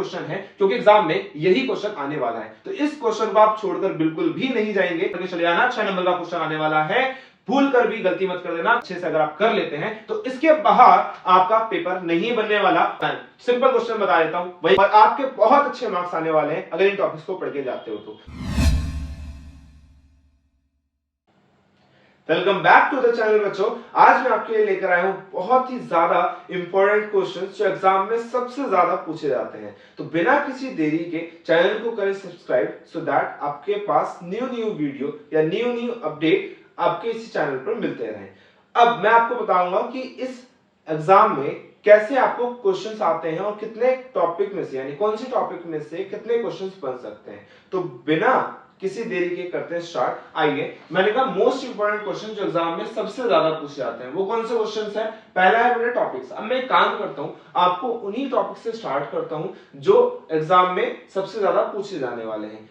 Question है क्योंकि exam में यही क्वेश्चन आने वाला है। तो इस क्वेश्चन को आप छोड़कर बिल्कुल भी नहीं जाएंगे, चले आना 6 नंबर का क्वेश्चन आने वाला है, भूल कर भी गलती मत कर देना। अच्छे से अगर आप कर लेते हैं तो इसके बाहर आपका पेपर नहीं बनने वाला। सिंपल क्वेश्चन बता देता हूं वही, और आपके बहुत अच्छे मार्क्स आने वाले हैं अगर इन टॉपिक्स को पढ़ के जाते हो तो। Welcome back to the channel बच्चों। आज मैं आपके लिए लेकर आया हूं बहुत ही ज्यादा इंपॉर्टेंट क्वेश्चंस जो एग्जाम में सबसे ज्यादा पूछे जाते हैं। तो बिना किसी देरी के चैनल को करें सब्सक्राइब सो दैट आपके पास न्यू वीडियो या न्यू अपडेट आपके इसी चैनल पर मिलते रहें। अब मैं आपको बताऊंगा कि इस एग्जाम में कैसे आपको क्वेश्चंस आते हैं और कितने टॉपिक में से, यानी कौन से टॉपिक में से कितने क्वेश्चंस बन सकते हैं। तो बिना किसी देरी के करते हैं स्टार्ट। आइए, मैंने कहा मोस्ट इंपोर्टेंट क्वेश्चन जो एग्जाम में सबसे ज्यादा पूछे जाते हैं वो कौन से क्वेश्चंस हैं। पहला है मेरे टॉपिक्स। अब मैं एक काम करता हूं, आपको उन्हीं टॉपिक से स्टार्ट करता हूं जो एग्जाम में सबसे ज्यादा पूछे जाने वाले हैं।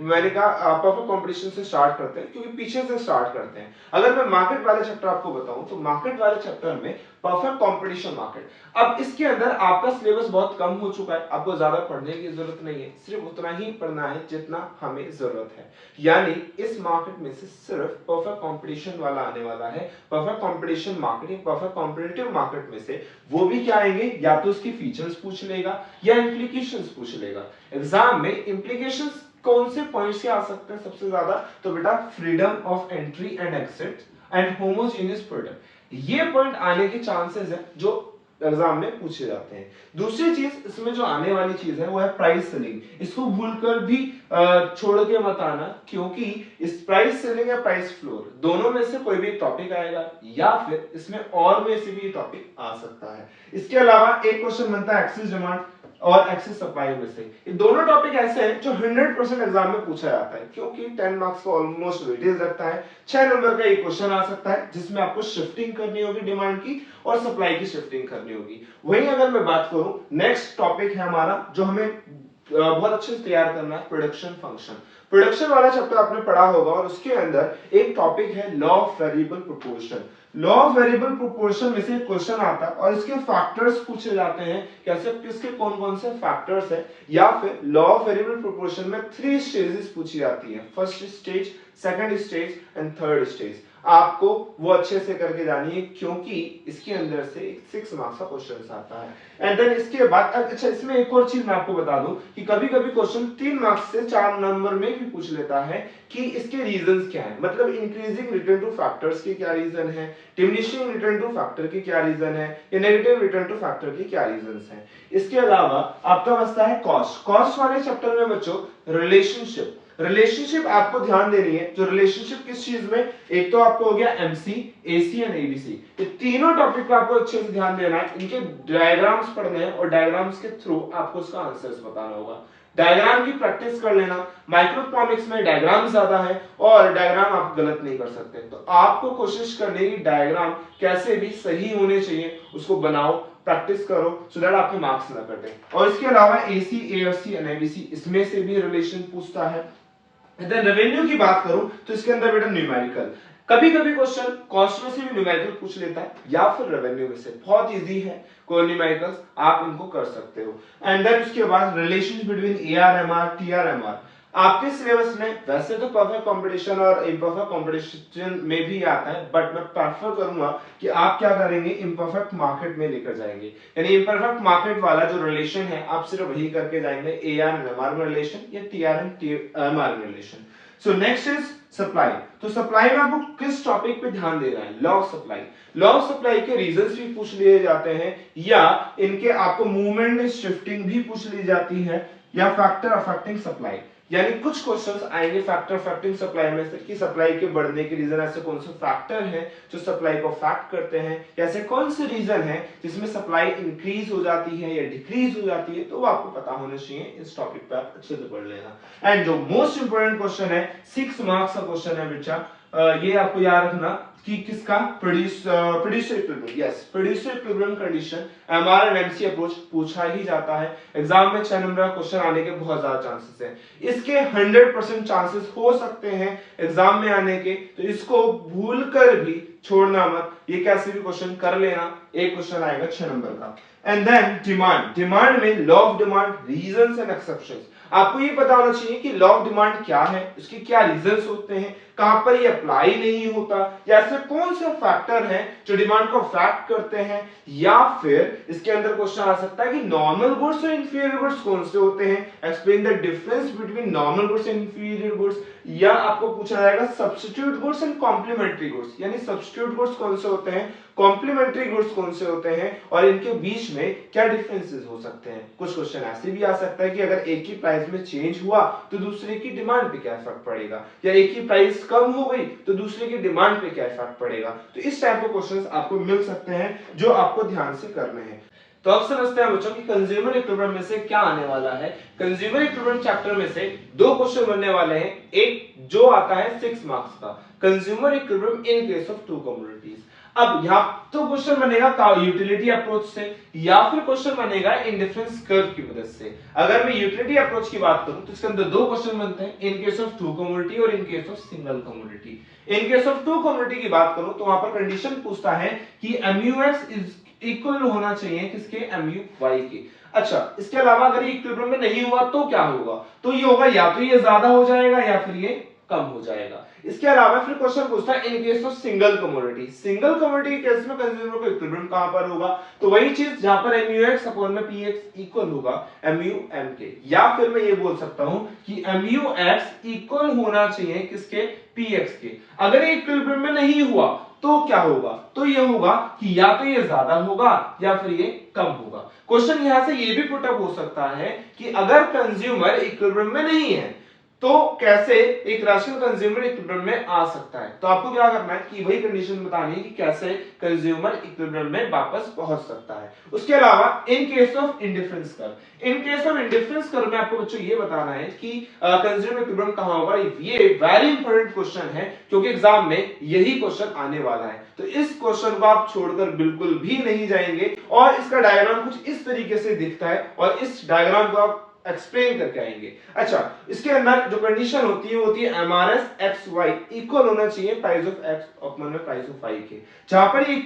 मैंने कहा परफेक्ट कंपटीशन से स्टार्ट करते हैं क्योंकि पीछे से स्टार्ट करते हैं। अगर मैं मार्केट वाले चैप्टर आपको बताऊं तो मार्केट वाले चैप्टर में परफेक्ट कंपटीशन मार्केट, अब इसके अंदर आपका सिलेबस बहुत कम हो चुका है, आपको ज्यादा पढ़ने की जरूरत नहीं है, सिर्फ उतना ही पढ़ना है जितना हमें जरूरत है। यानी इस मार्केट में से सिर्फ परफेक्ट कंपटीशन वाला आने वाला है। परफेक्ट कंपटीशन मार्केट या परफेक्ट कॉम्पिटिटिव मार्केट में से वो भी क्या आएंगे, या तो उसकी फीचर्स पूछ लेगा या इंप्लीकेशंस पूछ लेगा। एग्जाम में इंप्लीकेशंस कौन से पॉइंट्स से आ सकते हैं सबसे ज्यादा, तो बेटा freedom of entry and exit and homogeneous product, ये पॉइंट आने के चांसेस है जो एग्जाम में पूछे जाते हैं। दूसरी चीज इसमें जो आने वाली चीज है वो है प्राइस सेलिंग। इसको भूलकर भी छोड़ के मत आना, क्योंकि इस प्राइस सेलिंग या प्राइस फ्लोर दोनों में से कोई भी टॉपिक आएगा या फिर इसमें और में से भी टॉपिक आ सकता है। इसके अलावा एक क्वेश्चन बनता है एक्सेस डिमांड और एक्सेस सप्लाई में से। ये दोनों टॉपिक ऐसे हैं जो 100% एग्जाम में पूछा जाता है क्योंकि 10 मार्क्स का ऑलमोस्ट वेटेज रखता है। 6 नंबर का एक क्वेश्चन आ सकता है जिसमें आपको शिफ्टिंग करनी होगी डिमांड की और सप्लाई की शिफ्टिंग करनी होगी। वहीं अगर मैं बात करूं, नेक्स्ट टॉपिक है हमारा जो हमें बहुत अच्छे से तैयार करना है, प्रोडक्शन फंक्शन। प्रोडक्शन वाला चैप्टर आपने पढ़ा होगा और उसके अंदर एक टॉपिक है law of variable proportion. Law of variable proportion में से क्वेश्चन आता है और इसके फैक्टर्स पूछे जाते हैं, कैसे किसके कौन कौन से फैक्टर्स है। या फिर लॉ ऑफ वेरिएबल प्रोपोर्शन में 3 स्टेजेस पूछी जाती है, first stage, second stage and third stage. आपको वो अच्छे से करके जानी है क्योंकि इसके अंदर से 6 मार्क्स का क्वेश्चन आता है। एंड देन इसके बाद अच्छा, इसमें एक और चीज मैं आपको बता दूं कि कभी कभी क्वेश्चन 3 मार्क्स से 4 नंबर में भी पूछ लेता है कि इसके रीजंस क्या है, मतलब इंक्रीजिंग रिटर्न टू फैक्टर्स के क्या रीजन है, डिमिनिशिंग रिटर्न टू फैक्टर के क्या रीजन है, या नेगेटिव रिटर्न टू फैक्टर के क्या रीजंस हैं। इसके अलावा आपका बचता है कॉस्ट। कॉस्ट वाले चैप्टर में बच्चों रिलेशनशिप आपको ध्यान देनी है। जो रिलेशनशिप किस चीज में, एक तो आपको हो गया एमसी, एसी एंड एबीसी, ये तीनों टॉपिक पे आपको अच्छे से ध्यान देना है। इनके डायग्राम्स पढ़ने हैं और डायग्राम्स के थ्रू आपको उसका आंसर्स बताना होगा। डायग्राम की प्रैक्टिस कर लेना। माइक्रोइकोनॉमिक्स में डायग्राम ज्यादा है और डायग्राम आप गलत नहीं कर सकते, तो आपको कोशिश करने की डायग्राम कैसे भी सही होने चाहिए, उसको बनाओ, प्रैक्टिस करो सो दैट आपके मार्क्स ना कटे। और इसके अलावा एसी, एएफसी एंड एबीसी, इसमें से भी रिलेशन पूछता है। रेवेन्यू की बात करूं तो इसके अंदर बेटा न्यूमेरिकल, कभी कभी क्वेश्चन कॉस्ट में से भी न्यूमेरिकल पूछ लेता है या फिर रेवेन्यू में से, बहुत इजी है, कोई न्यूमेरिकल्स आप इनको कर सकते हो। एंड देन उसके बाद रिलेशन बिटवीन एआरएमआर, टीआरएमआर, आपके सिलेबस में वैसे तो परफेक्ट कंपटीशन और इम्परफेक्ट कंपटीशन में भी आता है, बट मैं प्रेफर करूंगा कि आप क्या करेंगे, इम्परफेक्ट मार्केट में लेकर जाएंगे। यानी इम्परफेक्ट मार्केट वाला जो रिलेशन है आप सिर्फ वही करके जाएंगे, एआरएमआर में रिलेशन या टीआरएमआर में relation. So next is supply. तो सप्लाई में आपको किस टॉपिक पे ध्यान देना है, law of supply. Law of supply के रीजंस भी पूछ लिए जाते हैं या इनके आपको मूवमेंट में शिफ्टिंग भी पूछ ली जाती है, या फैक्टर अफेक्टिंग सप्लाई। यानी कुछ क्वेश्चंस आएंगे फैक्टर अफेक्टिंग सप्लाई में से कि सप्लाई के बढ़ने के रीजन ऐसे कौन से फैक्टर हैं जो सप्लाई को अफेक्ट करते हैं, ऐसे कौन से रीजन है जिसमें सप्लाई इंक्रीज हो जाती है या डिक्रीज हो जाती है, तो वो आपको पता होना चाहिए। इस टॉपिक पे आप अच्छे से पढ़ लेना। एंड जो मोस्ट इंपोर्टेंट क्वेश्चन है, 6 मार्क्स का क्वेश्चन है बेटा, ये आपको याद रखना कि किसका, producer equilibrium. Yes, producer equilibrium condition MR and MC approach पूछा ही जाता है एग्जाम में। 6 नंबर का क्वेश्चन आने के बहुत ज्यादा चांसेस हैं। इसके 100% चांसेस हो सकते हैं एग्जाम में आने के, तो इसको भूल कर भी छोड़ना मत, ये कैसे भी क्वेश्चन कर लेना। एक क्वेश्चन आएगा 6 नंबर का। एंड देन डिमांड, डिमांड में law of demand, reasons and exceptions. आपको ये पता होना चाहिए कि लॉ ऑफ डिमांड क्या है, उसके क्या रीजंस होते हैं, कहां पर ये अप्लाई नहीं होता, या ऐसे कौन से फैक्टर हैं जो डिमांड को अफेक्ट करते हैं, या फिर इसके अंदर क्वेश्चन आ सकता है कि नॉर्मल गुड्स और इंफीरियर गुड्स कौन से होते हैं, explain the difference between normal goods and inferior goods, या आपको पूछा जाएगा substitute goods and complementary goods, यानी सब्स्टिट्यूट गुड्स कौन से होते हैं, कॉम्प्लीमेंट्री गुड्स कौन से होते हैं, और इनके बीच में क्या डिफरेंसेस हो सकते हैं। कुछ क्वेश्चन ऐसे भी आ सकता है कि अगर एक ही प्राइस में चेंज हुआ तो दूसरे की डिमांड पे क्या इफेक्ट पड़ेगा, या एक ही प्राइस कम हो गई तो दूसरे की डिमांड पे क्या इफेक्ट पड़ेगा। तो इस टाइप के क्वेश्चंस आपको मिल सकते हैं जो आपको ध्यान से करने हैं। तो अब समझते हैं बच्चों कि कंज्यूमर इक्विलिब्रियम में से क्या आने वाला है। कंज्यूमर इक्विलिब्रियम चैप्टर में से दो क्वेश्चन बनने वाले हैं, एक जो आता है 6 मार्क्स का, consumer equilibrium in case of to commodities. अब यहां तो क्वेश्चन बनेगा यूटिलिटी अप्रोच से, या फिर क्वेश्चन बनेगा इंडिफरेंस कर्व की मदद से। अगर मैं यूटिलिटी अप्रोच की बात करूं तो इसके अंदर दो क्वेश्चन बनते हैं, in case of two commodity और in case of single commodity. In case of two commodity की बात करूं तो वहां पर कंडीशन पूछता है कि MUX इज इक्वल होना चाहिए किसके, MUY के। अच्छा, इसके अलावा अगर ये इक्विलिब्रियम में नहीं हुआ तो क्या होगा, तो ये होगा या तो ये ज्यादा हो जाएगा या फिर ये कम हो जाएगा। इसके अलावा फिर क्वेश्चन पूछता है इन case of single commodity, single commodity के केस में कंज्यूमर को इक्विलिब्रियम कहां पर होगा, तो वही चीज जहां पर MUX अपॉन में PX इक्वल होगा MUM के, या फिर मैं ये बोल सकता हूं कि MUX इक्वल होना चाहिए किसके, PX के। अगर ये इक्विलिब्रियम में नहीं हुआ तो क्या होगा, तो ये होगा कि या तो ये ज्यादा होगा या फिर ये कम होगा। क्वेश्चन यहां से ये भी पुट अप हो सकता है कि अगर कंज्यूमर इक्विलिब्रियम में नहीं है तो कैसे एक राशनल कंज्यूमर इक्विलिब्रियम में आ सकता है। तो आपको क्या करना है कि वही कंडीशन बतानी है कि कैसे कंज्यूमर इक्विलिब्रियम में वापस पहुंच सकता है। उसके अलावा इन case of indifference curve, in case of indifference curve में आपको बच्चों ये बताना है कि कंज्यूमर इक्विलिब्रियम कहां होगा। ये वेरी इंपॉर्टेंट क्वेश्चन है क्योंकि एग्जाम में यही क्वेश्चन आने वाला है। तो इस क्वेश्चन को आप छोड़कर बिल्कुल भी नहीं जाएंगे, और इसका डायग्राम कुछ इस तरीके से दिखता है और इस डायग्राम को आप एक्सप्लेन करके आएंगे। अच्छा, इसके अंदर जो कंडीशन होती है वो होती है MRS XY इक्वल होना चाहिए प्राइस ऑफ X अपॉन में प्राइस ऑफ Y के। जहां पर ये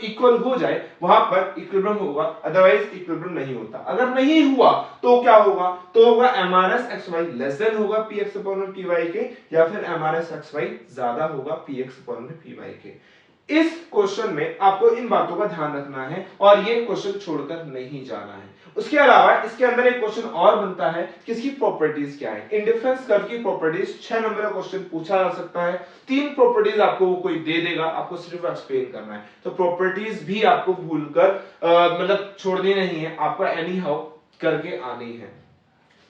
इक्वल हो जाए वहां पर इक्विलिब्रियम होगा, अदरवाइज इक्विलिब्रियम नहीं होता। अगर नहीं हुआ तो क्या होगा, तो होगा MRS XY लेस देन होगा PX अपॉन में PY के, या फिर MRS XY ज्यादा होगा PX अपॉन में PY के। इस क्वेश्चन में आपको इन बातों का ध्यान रखना है और ये क्वेश्चन छोड़कर नहीं जाना है। उसके अलावा इसके अंदर एक क्वेश्चन और बनता है कि इसकी प्रॉपर्टीज क्या है। इंडिफरेंस कर्व की प्रॉपर्टीज 6 नंबर का क्वेश्चन पूछा जा सकता है। 3 प्रॉपर्टीज आपको वो कोई दे देगा, आपको सिर्फ एक्सप्लेन करना है। तो प्रॉपर्टीज भी आपको भूलकर मतलब छोड़नी नहीं है, आपको एनी हाउ करके आनी है।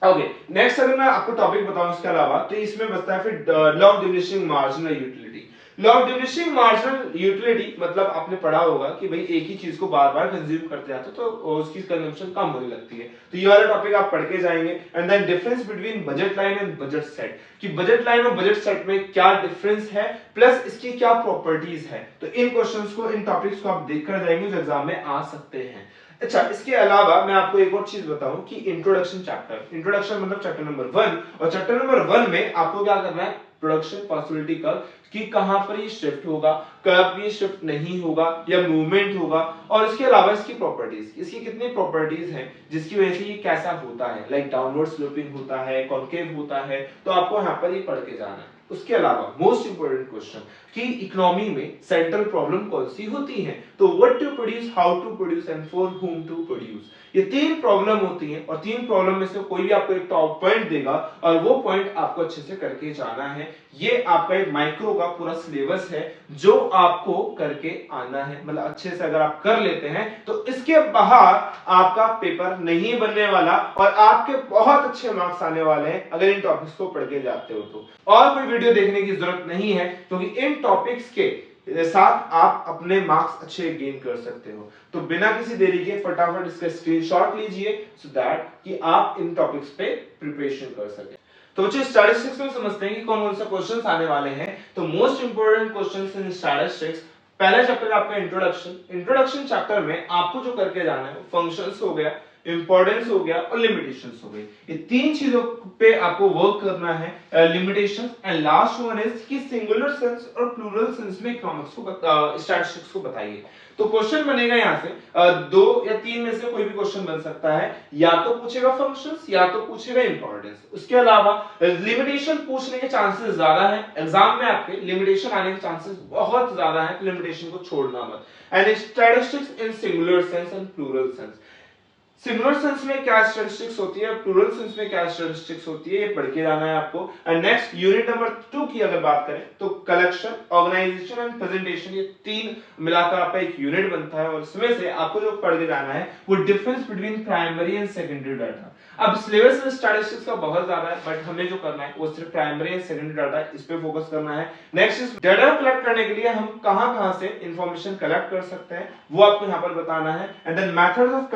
ओके, नेक्स्ट अगर मैं आपको टॉपिक बताऊं इसके अलावा तो इसमें बचता है फिर law of diminishing marginal utility. Law of diminishing marginal utility मतलब आपने पढ़ा होगा कि भाई एक ही चीज को बार बार कंज्यूम करते जाते तो उसकी कंजम्पशन कम होने लगती है। तो ये वाला टॉपिक आप पढ़ के जाएंगे। And then difference between budget line and budget set, कि बजट लाइन और बजट सेट में क्या डिफरेंस है प्लस इसकी क्या प्रॉपर्टीज है। तो इन क्वेश्चंस को, इन टॉपिक्स को आप देखकर जाएंगे जो एग्जाम में आ सकते हैं। अच्छा, इसके अलावा मैं आपको एक और चीज बताऊं कि इंट्रोडक्शन चैप्टर, इंट्रोडक्शन मतलब चैप्टर नंबर 1, और चैप्टर नंबर 1 में आपको क्या करना है, प्रोडक्शन पॉसिबिलिटी कर्व कि कहां पर ये शिफ्ट होगा, कब ये शिफ्ट नहीं होगा या मूवमेंट होगा, और इसके अलावा इसकी प्रॉपर्टीज, इसकी कितनी प्रॉपर्टीज हैं जिसकी वजह से ये कैसा होता है, लाइक डाउनवर्ड स्लोपिंग होता है, कॉन्केव होता है। तो आपको यहां पर ये पढ़ के जाना है। उसके अलावा मोस्ट इंपोर्टेंट क्वेश्चन कि इकोनॉमी में सेंट्रल प्रॉब्लम कौन सी होती है, तो what to produce, how to produce and for whom to produce. ये 3 प्रॉब्लम होती हैं और 3 प्रॉब्लम में से कोई भी आपको एक टॉप पॉइंट देगा और वो पॉइंट आपको अच्छे से करके जाना है। ये आपका एक माइक्रो का पूरा सिलेबस है जो आपको करके आना है। मतलब अच्छे से अगर आप कर लेते हैं तो इसके बाहर आपका पेपर नहीं बनने वाला और आपके बहुत अच्छे मार्क्स आने वाले हैं अगर इन टॉपिक्स को पढ़ के जाते हो तो। और कोई वीडियो देखने की जरूरत नहीं है क्योंकि इन टॉपिक्स के साथ आप अपने मार्क्स अच्छे गेन कर सकते हो। तो बिना किसी देरी के फटाफट इसका स्क्रीनशॉट लीजिए सो दैट कि आप इन टॉपिक्स पे प्रिपरेशन कर सकें। तो बच्चों स्टैटिस्टिक्स में समझते हैं कि कौन कौन से क्वेश्चंस आने वाले हैं। तो most important questions in statistics, पहला चैप्टर आपका इंट्रोडक्शन। इंट्रोडक्शन चैप्टर में आपको जो करके जाना है फंक्शंस हो गया, इंपॉर्टेंस हो गया और लिमिटेशंस हो गई। ये तीन चीजों पे आपको वर्क करना है, limitations and last one is कि सिंगुलर सेंस और प्लूरल सेंस में इकोनॉमिक्स को स्टैटिस्टिक्स को बताइए। तो क्वेश्चन बनेगा यहाँ से दो या तीन में से कोई भी क्वेश्चन बन सकता है, या तो पूछेगा फंक्शंस या तो पूछेगा इंपॉर्टेंस। उसके अलावा लिमिटेशन पूछने के चांसेस ज्यादा है, एग्जाम में आपके लिमिटेशन आने के चांसेस बहुत ज्यादा है, तो लिमिटेशन को छोड़ना मत। And statistics in singular sense and plural sense, singular sense में क्या स्टैटिस्टिक्स होती है, प्लूरल सेंस में क्या स्टैटिस्टिक्स होती है, ये पढ़ के जाना है आपको। एंड नेक्स्ट यूनिट नंबर 2 की अगर बात करें तो कलेक्शन, ऑर्गेनाइजेशन एंड प्रेजेंटेशन, ये तीन मिलाकर आपका एक यूनिट बनता है और इसमें से आपको जो पढ़ के जाना है वो difference between primary and secondary data. अब सिलेबस में स्टैटिस्टिक्स का बहुत ज्यादा है, बट हमें जो करना है वो सिर्फ प्राइमरी एंड सेकेंडरी डाटा, इस पे फोकस करना है। नेक्स्ट इज डाटा कलेक्ट करने के लिए हम कहां-कहां से इंफॉर्मेशन कलेक्ट कर सकते हैं वो आपको यहां पर बताना है। And then methods of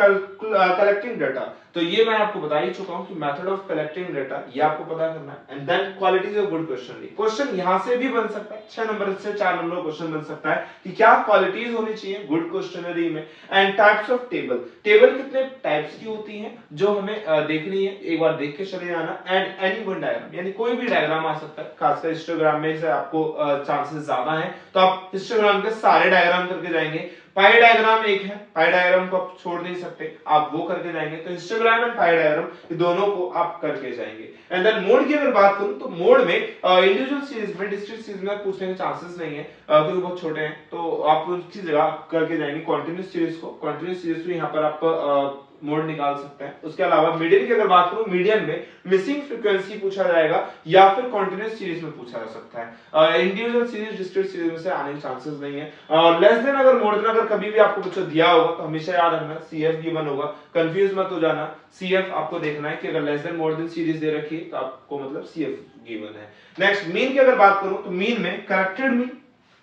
collecting data, तो ये मैं आपको बता ही चुका हूं कि मेथड ऑफ कलेक्टिंग डाटा ये आपको पता करना है। And then qualities of good question, question यहां से भी बन सकता है, 6 नंबर से 4 नंबर क्वेश्चन बन सकता है कि क्या क्वालिटीज होनी चाहिए गुड क्वेश्चनरी में। And types of table, table कितने टाइप्स की होती हैं जो हमें देखनी है, एक बार देख के चले जाना। एंड एनी वन डायग्राम, यानी कोई भी डायग्राम आ सकता है, खासकर हिस्टोग्राम में से आपको चांसेस ज्यादा हैं, तो आप हिस्टोग्राम के सारे डायग्राम करके जाएंगे। पाई डायग्राम एक है, पाई डायग्राम को आप छोड़ नहीं सकते, आप वो करके जाएंगे। तो हिस्टोग्राम एंड पाई डायग्राम ये दोनों को आप करके जाएंगे। एंड देन मोड की अगर बात करूं तो मोड में इंडिविजुअल सीरीज में, डिस्ट्रिक्ट सीरीज में पूछने के चांसेस नहीं है क्योंकि बहुत छोटे हैं, तो आप उसकी जगह करके जाएंगे कॉन्टिन्यूस सीरीज को। कॉन्टिन्यूस सीरीज में यहाँ पर आप मोड निकाल सकते हैं। उसके अलावा मीडियन की अगर बात करूं, मीडियन में मिसिंग फ्रीक्वेंसी पूछा जाएगा या फिर कॉन्टिन्यूस सीरीज में पूछा जा सकता है। इंडिविजुअल सीरीज, डिस्क्रीट सीरीज में से आने के चांसेस नहीं है। और लेस देन अगर मोर देन अगर कभी भी आपको कुछ दिया होगा तो हमेशा याद रखना सीएफ गिवन होगा, कंफ्यूज मत हो जाना। सीएफ आपको देखना है कि अगर less than more than series दे रखी है तो आपको मतलब सीएफ गिवन है। नेक्स्ट मीन की अगर बात करूं तो मीन में corrected mean,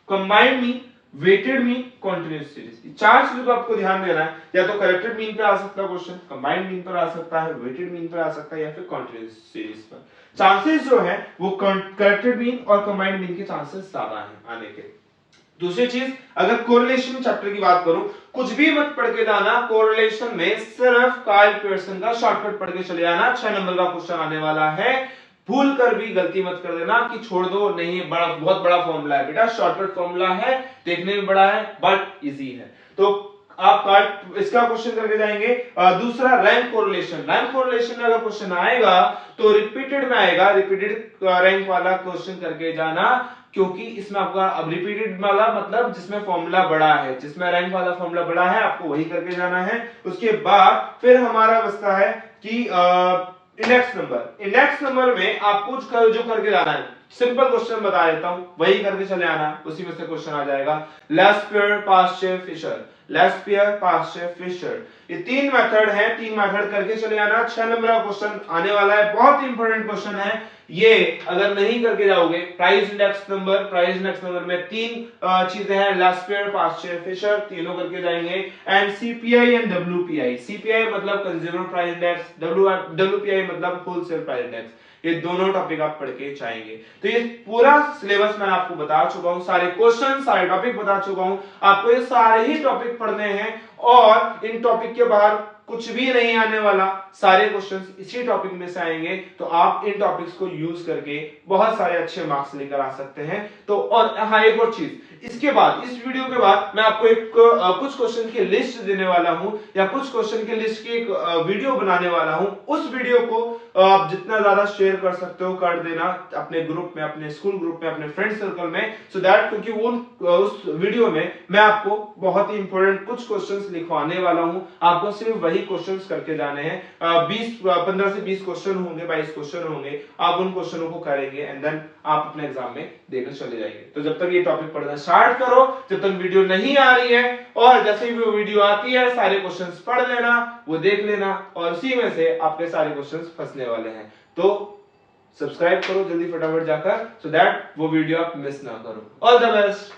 combined mean, weighted mean, continuous series, चार चीजों को आपको ध्यान देना है। या तो करेक्टेड मीन पे आ सकता है क्वेश्चन, कंबाइंड मीन पर आ सकता है, वेटेड मीन पर आ सकता है या फिर कॉन्टिन्यूस सीरीज पर। चांसेस जो है वो करेक्टेड मीन और कंबाइंड मीन के चांसेस ज्यादा हैं आने के। दूसरी चीज, अगर कोरिलेशन चैप्टर की बात करूं, कुछ भी मत पढ़ के जाना, कोरिलेशन में सिर्फ कार्ल पियर्सन का शॉर्टकट पढ़ के चले जाना। 6 नंबर का क्वेश्चन आने वाला है, भूल कर भी गलती मत कर देना कि छोड़ दो, नहीं बड़ा बहुत बड़ा फॉर्मूला है बेटा, शॉर्टकट फॉर्मूला है, देखने में बड़ा है बट इजी है, तो आप इसका क्वेश्चन करके जाएंगे। दूसरा रैंक कोरिलेशन, रैंक कोरिलेशन में अगर क्वेश्चन आएगा तो रिपीटेड में आएगा, रिपीटेड रैंक वाला क्वेश्चन करके जाना, क्योंकि इसमें आपका अब रिपीटेड वाला मतलब जिसमें फॉर्मूला बड़ा है, जिसमें रैंक वाला फॉर्मूला बड़ा है, आपको वही करके जाना है। उसके बाद फिर हमारा बचता है कि इंडेक्स नंबर, इंडेक्स नंबर में आपको जो करके जाना है, सिंपल क्वेश्चन बता देता हूं, वही करके चले आना, उसी में से क्वेश्चन आ जाएगा। Laspeyres, pasture, Fisher, Laspeyres, pasture, Fisher, ये तीन मेथड है, तीन मेथड करके चले आना। 6 नंबर का क्वेश्चन आने वाला है, बहुत इंपॉर्टेंट क्वेश्चन है ये। अगर नहीं करके जाओगे, price index number, price index number में तीन चीजें हैं, लेस्पियर, पास्चर, फिशर, तीनों करके जाएंगे। And CPI and WPI, CPI मतलब कंज्यूमर प्राइस इंडेक्स, डब्ल्यूपीआई मतलब होलसेल प्राइस इंडेक्स, ये दोनों टॉपिक आप पढ़ के जाएंगे। तो ये पूरा सिलेबस मैं आपको बता चुका हूं, सारे क्वेश्चन, सारे टॉपिक बता चुका हूं, आपको ये सारे ही टॉपिक पढ़ने हैं और इन टॉपिक के बाहर कुछ भी नहीं आने वाला, सारे क्वेश्चंस इसी टॉपिक में से आएंगे, तो आप इन टॉपिक्स को यूज करके बहुत सारे अच्छे मार्क्स लेकर आ सकते हैं। तो और हाँ, एक और चीज, इसके बाद इस वीडियो के बाद मैं आपको एक कुछ क्वेश्चन की लिस्ट देने वाला हूं या कुछ क्वेश्चन की लिस्ट की एक वीडियो बनाने वाला हूं। उस वीडियो को आप जितना ज्यादा शेयर कर सकते हो कर देना अपने ग्रुप में, अपने स्कूल ग्रुप में, अपने फ्रेंड सर्कल में, सो दैट क्योंकि वो उस वीडियो में मैं आपको बहुत ही इंपॉर्टेंट कुछ क्वेश्चंस लिखवाने वाला हूं, आपको सिर्फ वही क्वेश्चंस करके जाने हैं। 15 से 20 क्वेश्चन होंगे, 22 क्वेश्चन होंगे, आप उन क्वेश्चनों को करेंगे एंड देन आप अपने एग्जाम में देकर चले जाएंगे। तो जब तक ये टॉपिक पढ़ना स्टार्ट करो, जब तक वीडियो नहीं आ रही है, और जैसे ही वो वीडियो आती है सारे क्वेश्चंस पढ़ लेना, वो देख लेना और उसी में से आपके सारे क्वेश्चंस फंसने वाले हैं। तो सब्सक्राइब करो जल्दी फटाफट जाकर, सो दैट वो वीडियो आप मिस ना करो। All the best.